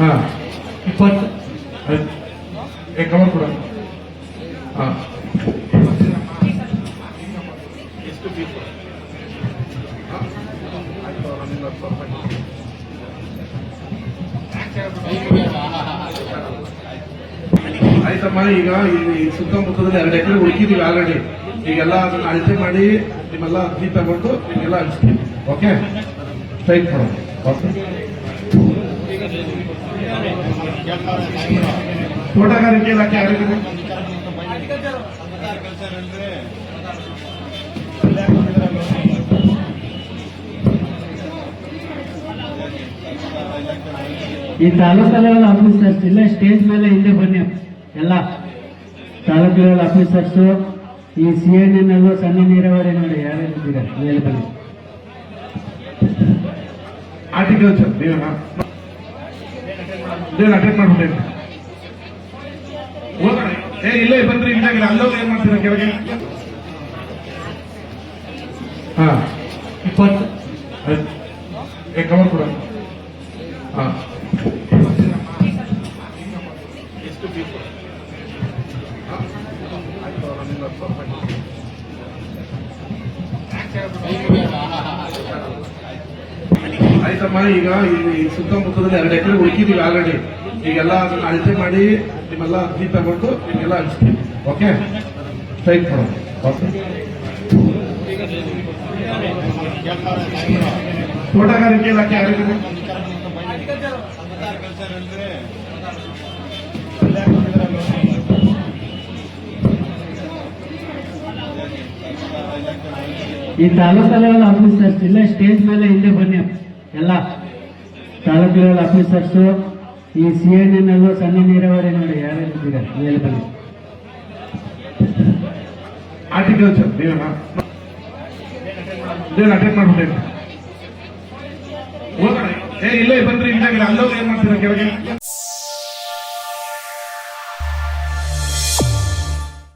ಹಾಂ 20 ಕವರ್ ಕೊಡ. ಹಾಂ ಆಯ್ತಮ್ಮ. ಈಗ ಇಲ್ಲಿ ಸುತ್ತಮುತ್ತದಲ್ಲಿ 2 ಎಕರೆ ಹುಡುಕಿದೀವಿ ಆಲ್ರೆಡಿ. ಈಗೆಲ್ಲ ಅದನ್ನ ಅಳತೆ ಮಾಡಿ ನಿಮ್ಮೆಲ್ಲ ಅರ್ಜಿ ತಗೊಂಡು ನಿಮ್ಗೆಲ್ಲ ಹಂಚ್ತೀವಿ. ಓಕೆ, ಸ್ಟ್ರೈಟ್ ಮಾಡೋಣ. ಓಕೆ, ತೋಟಗಾರಿಕೆ ಇಲಾಖೆ ಯಾರಿಗಿದೆ? ಈ ತಾಲೂಕು ಲೆವೆಲ್ ಆಫೀಸರ್ಸ್ ಇಲ್ಲ, ಸ್ಟೇಜ್ ಮೇಲೆ ಹಿಂದೆ ಬನ್ನಿ ಎಲ್ಲ ತಾಲೂಕು ಲೆವೆಲ್ ಆಫೀಸರ್ಸು. ಈ CNN ಅಲ್ಲೂ ಸಣ್ಣ ನೀರಾವರಿ ನೋಡಿ ಯಾರ್ಯಾರಿದ್ದೀರಾ ಮೇಲೆ ಬನ್ನಿ. ಆರ್ಟಿಕಲ್ಚರ್ ನೀವೇನು ಅಟೆಂಡ್ ಮಾಡ್ಬಿಟ್ಟೆ? ಇಲ್ಲೇ ಬಂದ್ರಿ, ಇಲ್ಲಾಗಿಲ್ಲ ಅಲ್ಲೋಗಿ ಏನ್ ಮಾಡ್ತೀರಾ ಕೆಳಗೆ? ಹಾಂ 20 ಕವರ್ ಕೊಡ. ಹಾಂ ಆಯ್ತಮ್ಮ. ಈಗ ಇಲ್ಲಿ ಸುತ್ತಮುತ್ತದಲ್ಲಿ 2 ಎಕರೆ ಹುಡುಕಿದೀವಿ ಆಲ್ರೆಡಿ. ಈಗೆಲ್ಲ ಅದನ್ನ ಅಳತೆ ಮಾಡಿ ನಿಮ್ಮೆಲ್ಲ ಅರ್ಜಿ ತಗೊಂಡು ನಿಮ್ಗೆಲ್ಲ ಹಂಚ್ತೀವಿ. ಓಕೆ, ಸ್ಟ್ರೈಟ್ ಮಾಡೋಣ. ಓಕೆ, ತೋಟಗಾರಿಕೆ ಇಲಾಖೆ ಯಾರಿಗಿದೆ? ಈ ತಾಲೂಕು ಲೆವೆಲ್ ಆಫೀಸರ್ಸ್ ಇಲ್ಲ, ಸ್ಟೇಜ್ ಮೇಲೆ ಹಿಂದೆ ಬನ್ನಿ ಎಲ್ಲ ತಾಲೂಕು ಲೆವೆಲ್ ಆಫೀಸರ್ಸು. ಈ CNN ಅಲ್ಲೂ ಸಣ್ಣ ನೀರಾವರಿ ನೋಡಿ ಯಾರ್ಯಾರಿದ್ದೀರಾ ಮೇಲೆ ಬನ್ನಿ. ಆರ್ಟಿಕಲ್ಚರ್ ನೀವೇನು ಅಟೆಂಡ್ ಮಾಡ್ಬಿಟ್ಟೆ? ಇಲ್ಲೇ ಬಂದ್ರಿ, ಇಲ್ಲಾಗಿಲ್ಲ ಅಲ್ಲೋಗಿ ಏನ್ ಮಾಡ್ತೀರಾ ಕೆಳಗೆ?